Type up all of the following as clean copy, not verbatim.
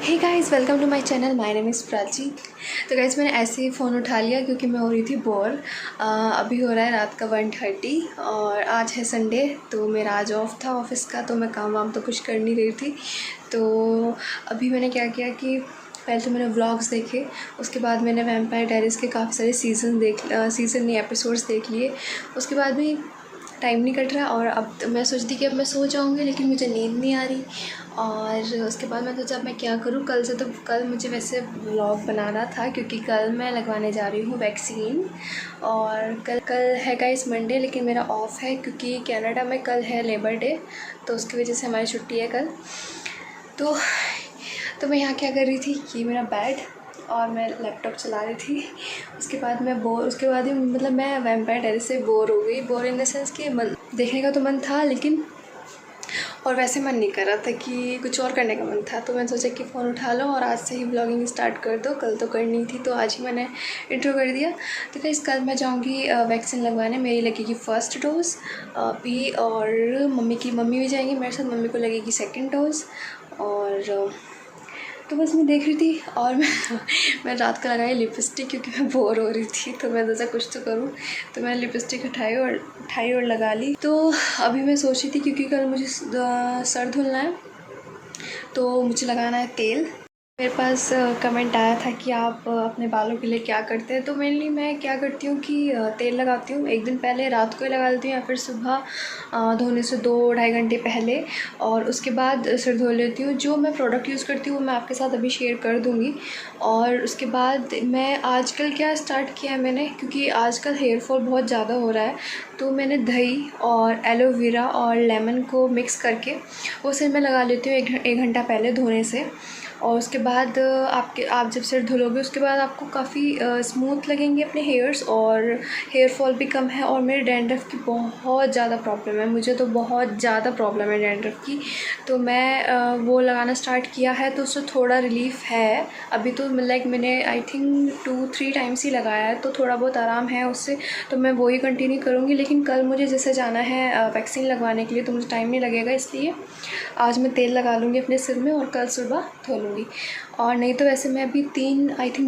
Hey guys, welcome to my channel. My name is Prachi. तो guys मैंने ऐसे ही phone उठा लिया क्योंकि मैं हो रही थी बोर। अभी हो रहा है रात का 1:30 और आज है संडे, तो मेरा आज ऑफ था ऑफिस का, तो मैं काम वाम तो कुछ कर नहीं रही थी। तो अभी मैंने क्या किया कि पहले तो मैंने व्लॉग्स देखे, उसके बाद मैंने वैम्पायर डायरीज़ के काफ़ी सारे सीज़न नहीं एपिसोड्स देख लिए। उसके बाद भी टाइम नहीं कट रहा और अब मैं सोचती कि अब मैं सो जाऊँगी, लेकिन मुझे नींद नहीं आ रही। और उसके बाद मैं सोचा अब मैं क्या करूँ। कल मुझे वैसे व्लॉग बनाना था क्योंकि कल मैं लगवाने जा रही हूँ वैक्सीन। और कल है गाइस मंडे, लेकिन मेरा ऑफ़ है क्योंकि कनाडा में कल है लेबर डे, तो उसकी वजह से हमारी छुट्टी है कल। तो मैं यहाँ क्या कर रही थी, ये मेरा बेड और मैं लैपटॉप चला रही थी। उसके बाद ही मतलब मैं वैम्पायर डायरीज से बोर हो गई। बोर इन द सेंस कि देखने का तो मन था, लेकिन और वैसे मन नहीं कर रहा था कि कुछ और करने का मन था। तो मैंने सोचा कि फ़ोन उठा लो और आज से ही ब्लॉगिंग स्टार्ट कर दो। कल तो करनी थी, तो आज ही मैंने इंट्रो कर दिया। तो गाइस कल मैं जाऊँगी वैक्सीन लगवाने। मेरी लगेगी फर्स्ट डोज़ अभी, और मम्मी भी जाएंगी मेरे साथ। मम्मी को लगेगी सेकेंड डोज़। और तो बस मैं देख रही थी और मैं रात को लगाई लिपस्टिक क्योंकि मैं बोर हो रही थी, तो मैं सोचा कुछ तो करूँ। तो मैंने लिपस्टिक उठाई और लगा ली। तो अभी मैं सोच रही थी क्योंकि कल मुझे सर धुलना है, तो मुझे लगाना है तेल। मेरे पास कमेंट आया था कि आप अपने बालों के लिए क्या करते हैं। तो मेनली मैं क्या करती हूँ कि तेल लगाती हूँ एक दिन पहले, रात को ही लगा लेती हूँ या फिर सुबह धोने से 2-2.5 घंटे पहले, और उसके बाद सिर धो लेती हूँ। जो मैं प्रोडक्ट यूज़ करती हूँ वो मैं आपके साथ अभी शेयर कर दूँगी। और उसके बाद मैं आजकल क्या स्टार्ट किया है मैंने, क्योंकि आजकल हेयर फॉल बहुत ज़्यादा हो रहा है, तो मैंने दही और एलोवेरा और लेमन को मिक्स करके वो सिर में लगा लेती हूँ एक घंटा पहले धोने से। और उसके बाद आप जब सिर धुलोगे उसके बाद आपको काफ़ी स्मूथ लगेंगे अपने हेयर्स, और हेयर फॉल भी कम है। और मेरे डैंड्रफ की बहुत ज़्यादा प्रॉब्लम है, मुझे तो बहुत ज़्यादा प्रॉब्लम है डैंड्रफ की। तो मैं वो लगाना स्टार्ट किया है, तो उससे थोड़ा रिलीफ़ है अभी। तो मैंने आई थिंक 2-3 टाइम्स ही लगाया है, तो थोड़ा बहुत आराम है उससे। तो मैं वो ही कंटिन्यू करूँगी। लेकिन कल मुझे जैसे जाना है वैक्सीन लगवाने के लिए, तो मुझे टाइम नहीं लगेगा, इसलिए आज मैं तेल लगा लूँगी अपने सिर में और कल सुबह धो लूँगी। और नहीं तो वैसे मैं अभी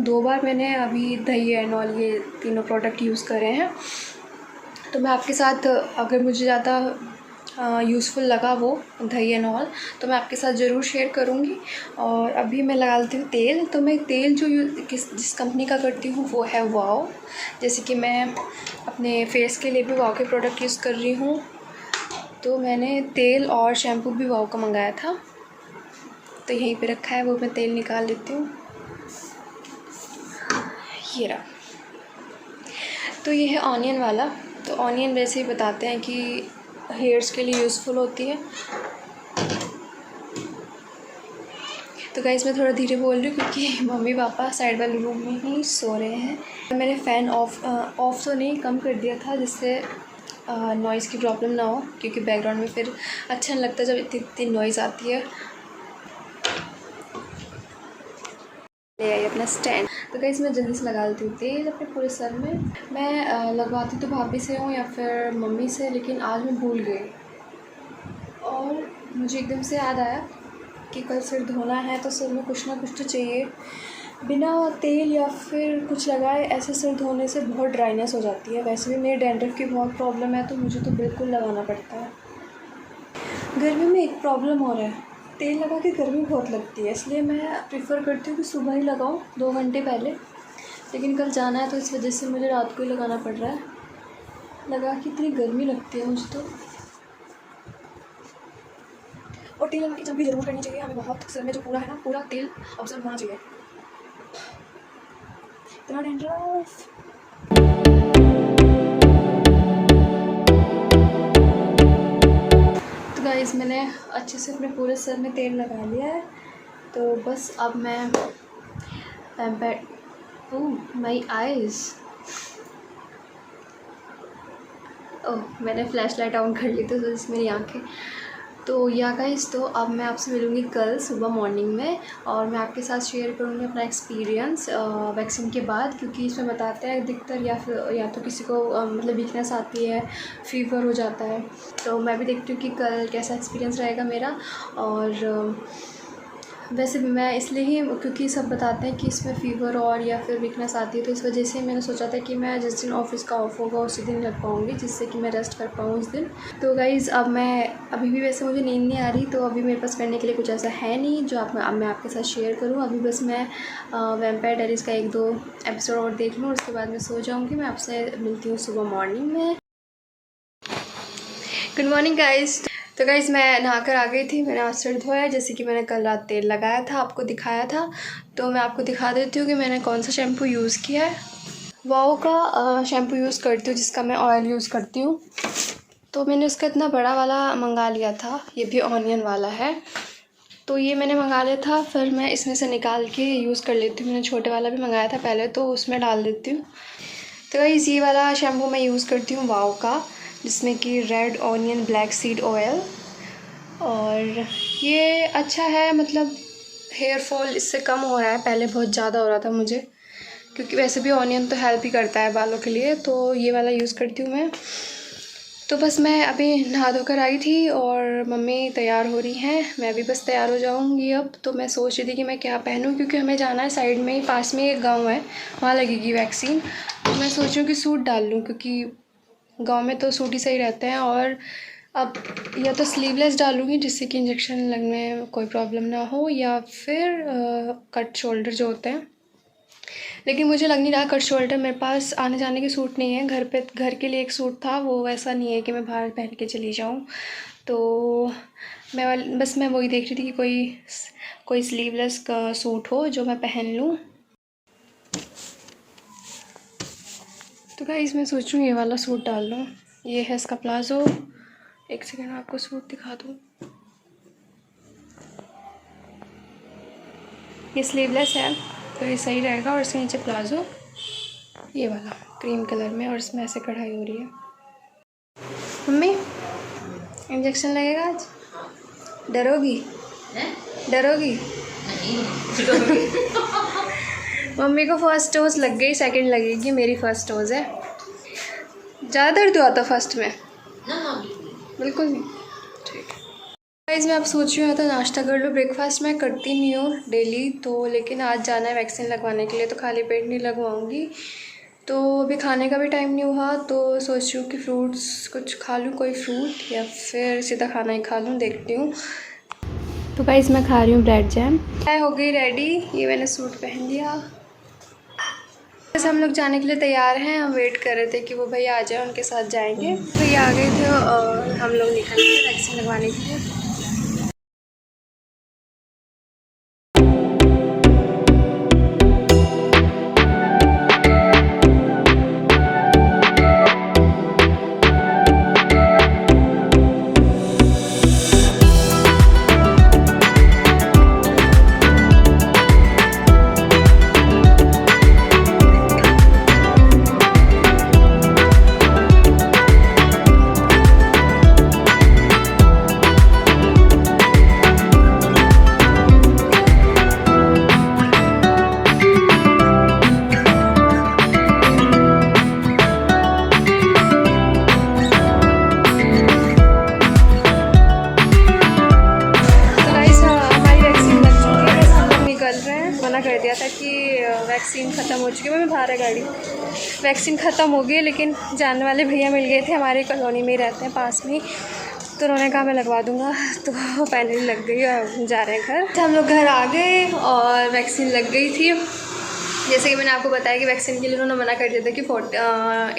2 बार मैंने अभी दही एंड ऑल ये तीनों प्रोडक्ट यूज़ करे हैं। तो मैं आपके साथ, अगर मुझे ज़्यादा यूज़फुल लगा वो दही एंड ऑल, तो मैं आपके साथ ज़रूर शेयर करूँगी। और अभी मैं लगा लेती हूँ तेल। तो मैं तेल जो जिस कंपनी का करती हूँ वो है वाओ। जैसे कि मैं अपने फेस के लिए भी वाओ के प्रोडक्ट यूज़ कर रही हूँ, तो मैंने तेल और शैम्पू भी वाओ का मंगाया था, तो यहीं पे रखा है। वो मैं तेल निकाल लेती हूँ, ये रहा। तो ये है ऑनियन वाला। तो ऑनियन वैसे ही बताते हैं कि हेयर्स के लिए यूज़फुल होती है। तो गाइस मैं थोड़ा धीरे बोल रही हूँ क्योंकि मम्मी पापा साइड वाले रूम में ही सो रहे हैं। मैंने फ़ैन ऑफ तो नहीं, कम कर दिया था, जिससे नॉइज़ की प्रॉब्लम ना हो, क्योंकि बैकग्राउंड में फिर अच्छा नहीं लगता जब इतनी नॉइज़ आती है। ले आई अपना स्टैंड। तो गाइस मैं जल्दी से लगा लेती हूँ तेल अपने पूरे सर में। मैं लगवाती तो भाभी से हूँ या फिर मम्मी से, लेकिन आज मैं भूल गई और मुझे एकदम से याद आया कि कल सिर धोना है, तो सिर में कुछ ना कुछ तो चाहिए। बिना तेल या फिर कुछ लगाए ऐसे सिर धोने से बहुत ड्राइनेस हो जाती है। वैसे भी मेरे डैंड्रफ की बहुत प्रॉब्लम है, तो मुझे तो बिल्कुल लगाना पड़ता है। गर्मी में एक प्रॉब्लम हो रहा है, तेल लगा के गर्मी बहुत लगती है, इसलिए मैं प्रेफर करती हूँ कि सुबह ही लगाऊँ 2 घंटे पहले। लेकिन कल जाना है तो इस वजह से मुझे रात को ही लगाना पड़ रहा है। लगा के इतनी गर्मी लगती है मुझे तो। और तेल लगा के जब भी ज़रूर करनी चाहिए हमें, बहुत सिर में जो पूरा है ना, पूरा तेल ऑब्जर्व होना चाहिए। इतना डेंजरस। तो गाइस मैंने अच्छे से अपने पूरे सर में तेल लगा लिया है, तो बस अब मैं माई आइज़, मैंने फ्लैश लाइट ऑन कर ली थी तो इसमें मेरी आँखें। तो या गाइस, तो अब मैं आपसे मिलूँगी कल सुबह मॉर्निंग में, और मैं आपके साथ शेयर करूँगी अपना एक्सपीरियंस वैक्सीन के बाद, क्योंकि इसमें बताते हैं अधिकतर या तो किसी को मतलब वीकनेस आती है, फीवर हो जाता है। तो मैं भी देखती हूँ कि कल कैसा एक्सपीरियंस रहेगा मेरा। और वैसे मैं इसलिए ही, क्योंकि सब बताते हैं कि इसमें फ़ीवर और या फिर वीकनेस आती है, तो इस वजह से मैंने सोचा था कि मैं जिस दिन ऑफिस का ऑफ होगा उसी दिन लग पाऊँगी, जिससे कि मैं रेस्ट कर पाऊँ उस दिन। तो गाइज़ अब मैं अभी भी वैसे मुझे नींद नहीं आ रही, तो अभी मेरे पास करने के लिए कुछ ऐसा है नहीं जो अब मैं आपके साथ शेयर करूँ। अभी बस मैं वैम्पायर डायरीज़ का 1-2 एपिसोड और देख लूँ, उसके बाद मैं सो जाऊँगी। मैं आपसे मिलती हूँ सुबह मॉर्निंग में। Good morning guys. तो गाइज़ मैं नहाकर आ गई थी, मैंने आज सिर धोया जैसे कि मैंने कल रात तेल लगाया था, आपको दिखाया था। तो मैं आपको दिखा देती हूँ कि मैंने कौन सा शैम्पू यूज़ किया है। वाओ का शैम्पू यूज़ करती हूँ, जिसका मैं ऑयल यूज़ करती हूँ। तो मैंने उसका इतना बड़ा वाला मंगा लिया था, ये भी ऑनियन वाला है। तो ये मैंने मंगा लिया था, फिर मैं इसमें से निकाल के यूज़ कर लेती हूँ। मैंने छोटे वाला भी मंगाया था पहले, तो उसमें डाल देती हूँ। तो गाइस ये वाला शैम्पू मैं यूज़ करती हूँ वाओ का, जिसमें कि red onion black seed oil. और ये अच्छा है, मतलब हेयर फॉल इससे कम हो रहा है, पहले बहुत ज़्यादा हो रहा था मुझे, क्योंकि वैसे भी ऑनियन तो हेल्प ही करता है बालों के लिए। तो ये वाला यूज़ करती हूँ मैं। तो बस मैं अभी नहा धोकर आई थी और मम्मी तैयार हो रही हैं, मैं भी बस तैयार हो जाऊंगी अब। तो मैं सोच रही थी कि मैं क्या पहनूं, क्योंकि हमें जाना है साइड में ही, पास में एक गांव है, वहाँ लगेगी वैक्सीन। तो मैं सोच रही हूँ कि सूट डाल लूँ, क्योंकि गांव में तो सूट ही सही रहते हैं। और अब या तो स्लीवलेस डालूँगी जिससे कि इंजेक्शन लगने में कोई प्रॉब्लम ना हो, या फिर कट शोल्डर जो होते हैं। लेकिन मुझे लग नहीं रहा कट शोल्डर, मेरे पास आने जाने के सूट नहीं है। घर के लिए एक सूट था, वो वैसा नहीं है कि मैं बाहर पहन के चली जाऊँ। तो मैं वही देख रही थी कि कोई स्लीवलेस का सूट हो जो मैं पहन लूँ। तो गाइस मैं सोच रही हूँ ये वाला सूट डाल लूँ। ये है इसका प्लाज़ो, एक सेकेंड आपको सूट दिखा दूँ। ये स्लीवलेस है तो ये सही रहेगा, और इसके नीचे प्लाज़ो ये वाला क्रीम कलर में, और इसमें ऐसे कढ़ाई हो रही है। मम्मी इंजेक्शन लगेगा आज? डरोगी? डरोगी? मम्मी को फर्स्ट डोज लग गई, सेकंड लगेगी, मेरी फर्स्ट डोज है। ज़्यादा दर्द हुआ था फर्स्ट में? बिल्कुल नहीं, ठीक है। गाइस मैं अब सोच रही हूँ तो नाश्ता कर लूँ। ब्रेकफास्ट मैं करती नहीं हूँ डेली, तो लेकिन आज जाना है वैक्सीन लगवाने के लिए, तो खाली पेट नहीं लगवाऊँगी। तो अभी खाने का भी टाइम नहीं हुआ, तो सोच रही हूँ कि फ्रूट्स कुछ खा लूँ, कोई फ्रूट, या फिर सीधा खाना ही खा लूँ, देखती हूँ। तो गाइस मैं खा रही हूँ ब्रेड जैम। मैं हो गई रेडी, ये मैंने सूट पहन लिया। बस हम लोग जाने के लिए तैयार हैं, हम वेट कर रहे थे कि वो भैया आ जाए, उनके साथ जाएंगे। भैया आ गए थे और हम लोग निकल गए वैक्सीन लगवाने के लिए। कर दिया था कि वैक्सीन ख़त्म हो चुकी है। मैं बाहर है गाड़ी, वैक्सीन ख़त्म हो गई, लेकिन जानने वाले भैया मिल गए थे, हमारे कॉलोनी में ही रहते हैं पास में, तो उन्होंने कहा मैं लगवा दूंगा। तो फाइनली लग गई और जा रहे हैं घर। हम लोग घर आ गए और वैक्सीन लग गई थी। जैसे कि मैंने आपको बताया कि वैक्सीन के लिए उन्होंने मना कर दिया था कि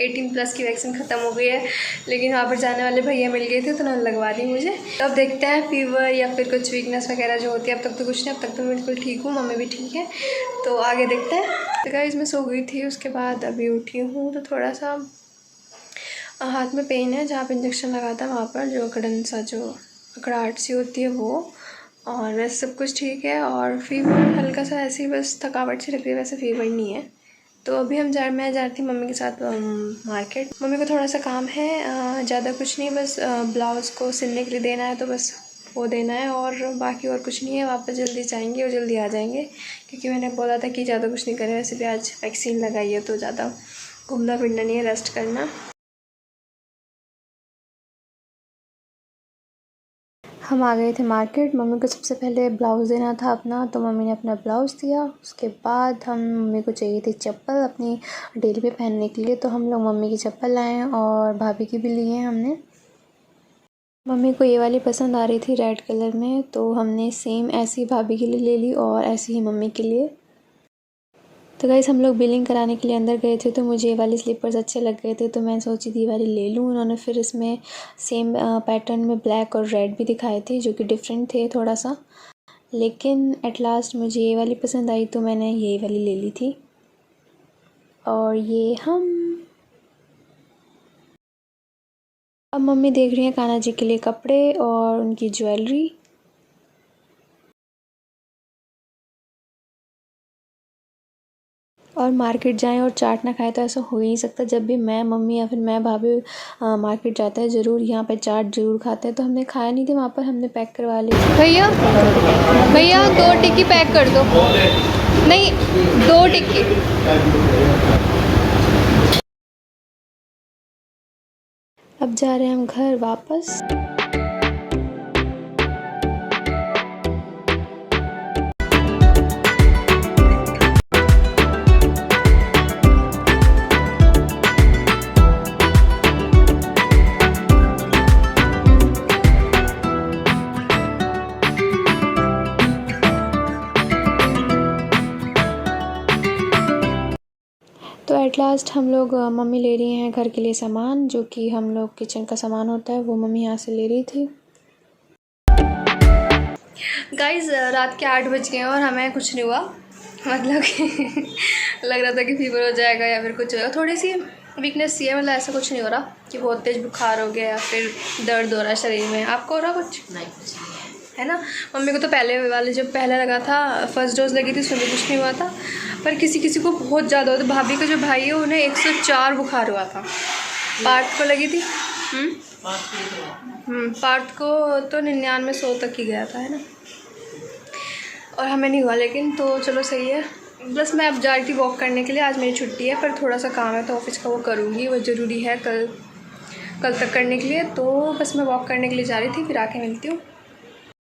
18+ की वैक्सीन ख़त्म हो गई है, लेकिन वहाँ पर जाने वाले भैया मिल गए थे तो उन्होंने लगवा दी मुझे। तो अब देखते हैं फीवर या फिर कुछ वीकनेस वगैरह जो होती है, अब तक तो कुछ नहीं, अब तक तो मैं बिल्कुल ठीक हूँ, मम्मी भी ठीक है, तो आगे देखते हैं। तो गाइस मैं सो गई थी, उसके बाद अभी उठी हूँ, तो थोड़ा सा हाथ में पेन है, जहाँ पर इंजेक्शन लगा था वहाँ पर जो अकड़न सा जो अकड़ाहट सी होती है वो, और वैसे सब कुछ ठीक है। और फीवर हल्का सा ऐसे ही बस थकावट सी लग रही है, वैसे फीवर नहीं है। तो अभी मैं जा रही थी मम्मी के साथ मार्केट। मम्मी को थोड़ा सा काम है, ज़्यादा कुछ नहीं, बस ब्लाउज़ को सिलने के लिए देना है, तो बस वो देना है, और बाकी और कुछ नहीं है। वापस जल्दी जाएंगे और जल्दी आ जाएंगे, क्योंकि मैंने बोला था कि ज़्यादा कुछ नहीं करें, वैसे भी आज वैक्सीन लगाई है तो ज़्यादा घूमना फिरना नहीं है, रेस्ट करना। हम आ गए थे मार्केट। मम्मी को सबसे पहले ब्लाउज़ देना था अपना, तो मम्मी ने अपना ब्लाउज़ दिया। उसके बाद मम्मी को चाहिए थी चप्पल अपनी डेली पे पहनने के लिए, तो हम लोग मम्मी की चप्पल लाए हैं और भाभी की भी ली है हमने। मम्मी को ये वाली पसंद आ रही थी रेड कलर में, तो हमने सेम ऐसी भाभी के लिए ले ली और ऐसी ही मम्मी के लिए। तो गाइस हम लोग बिलिंग कराने के लिए अंदर गए थे, तो मुझे ये वाले स्लीपर्स अच्छे लग गए थे, तो मैं सोची थी ये वाली ले लूँ। उन्होंने फिर इसमें सेम पैटर्न में ब्लैक और रेड भी दिखाए थे, जो कि डिफरेंट थे थोड़ा सा, लेकिन एट लास्ट मुझे ये वाली पसंद आई, तो मैंने ये वाली ले ली थी। और ये अब मम्मी देख रही हैं कान्हा जी के लिए कपड़े और उनकी ज्वेलरी। और मार्केट जाएं और चाट ना खाएं तो ऐसा हो ही नहीं सकता। जब भी मैं, मम्मी या फिर मैं, भाभी मार्केट जाते हैं ज़रूर यहाँ पे चाट ज़रूर खाते हैं। तो हमने खाया नहीं थी वहाँ पर, हमने पैक करवा ली। भैया 2 टिक्की पैक कर दो। नहीं, 2 टिक्की। अब जा रहे हैं हम घर वापस। तो एट लास्ट हम लोग मम्मी ले रही हैं घर के लिए सामान, जो कि हम लोग किचन का सामान होता है, वो मम्मी यहाँ से ले रही थी। गाइज़ रात के 8 बज गए हैं और हमें कुछ नहीं हुआ, मतलब कि लग रहा था कि फीवर हो जाएगा या फिर कुछ होगा, थोड़ी सी वीकनेस सी है, मतलब ऐसा कुछ नहीं हो रहा कि बहुत तेज़ बुखार हो गया या फिर दर्द हो रहा है शरीर में। आपको हो रहा कुछ? नहीं, कुछ नहीं है ना। मम्मी को तो पहले वाले जब पहले लगा था, फर्स्ट डोज लगी थी, उसमें भी कुछ नहीं हुआ था, पर किसी किसी को बहुत ज़्यादा होता। भाभी का जो भाई है उन्हें 104 बुखार हुआ था। पार्थ को लगी थी, पार्थ को तो 99-100 तक ही गया था, है ना, और हमें नहीं हुआ। लेकिन तो चलो सही है। बस मैं अब जा रही थी वॉक करने के लिए, आज मेरी छुट्टी है, पर थोड़ा सा काम है तो ऑफिस का वो करूँगी, वो ज़रूरी है कल तक करने के लिए। तो बस मैं वॉक करने के लिए जा रही थी, फिर आके मिलती हूँ।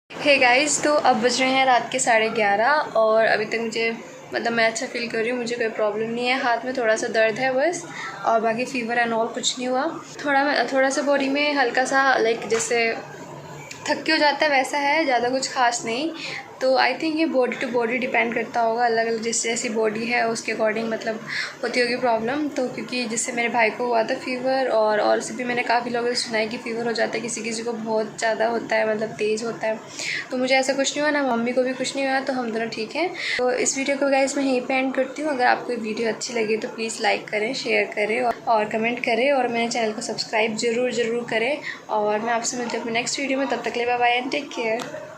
हे गाइस, तो अब बज रहे हैं रात के 11:30 और अभी तक मुझे, मतलब मैं अच्छा फील कर रही हूँ, मुझे कोई प्रॉब्लम नहीं है। हाथ में थोड़ा सा दर्द है बस, और बाकी फ़ीवर एंड ऑल कुछ नहीं हुआ। थोड़ा सा बॉडी में हल्का सा लाइक जैसे थक के हो जाता है, वैसा है, ज़्यादा कुछ खास नहीं। तो आई थिंक ये बॉडी टू बॉडी डिपेंड करता होगा, अलग अलग जैसी बॉडी है उसके अकॉर्डिंग मतलब होती होगी प्रॉब्लम। तो क्योंकि जिससे मेरे भाई को हुआ था फ़ीवर, और से भी मैंने काफ़ी लोगों से सुना है कि फ़ीवर हो जाता है, किसी किसी को बहुत ज़्यादा होता है, मतलब तेज़ होता है। तो मुझे ऐसा कुछ नहीं हुआ, ना मम्मी को भी कुछ नहीं हुआ, तो हम दोनों ठीक हैं। तो इस वीडियो को गाइस मैं यहीं पे एंड करती हूँ। अगर आपको ये वीडियो अच्छी लगी तो प्लीज़ लाइक करें, शेयर करें और कमेंट करें, और मेरे चैनल को सब्सक्राइब ज़रूर करें। और मैं आपसे मिलती हूँ अपने नेक्स्ट वीडियो में, तब तक के लिए bye bye and take care.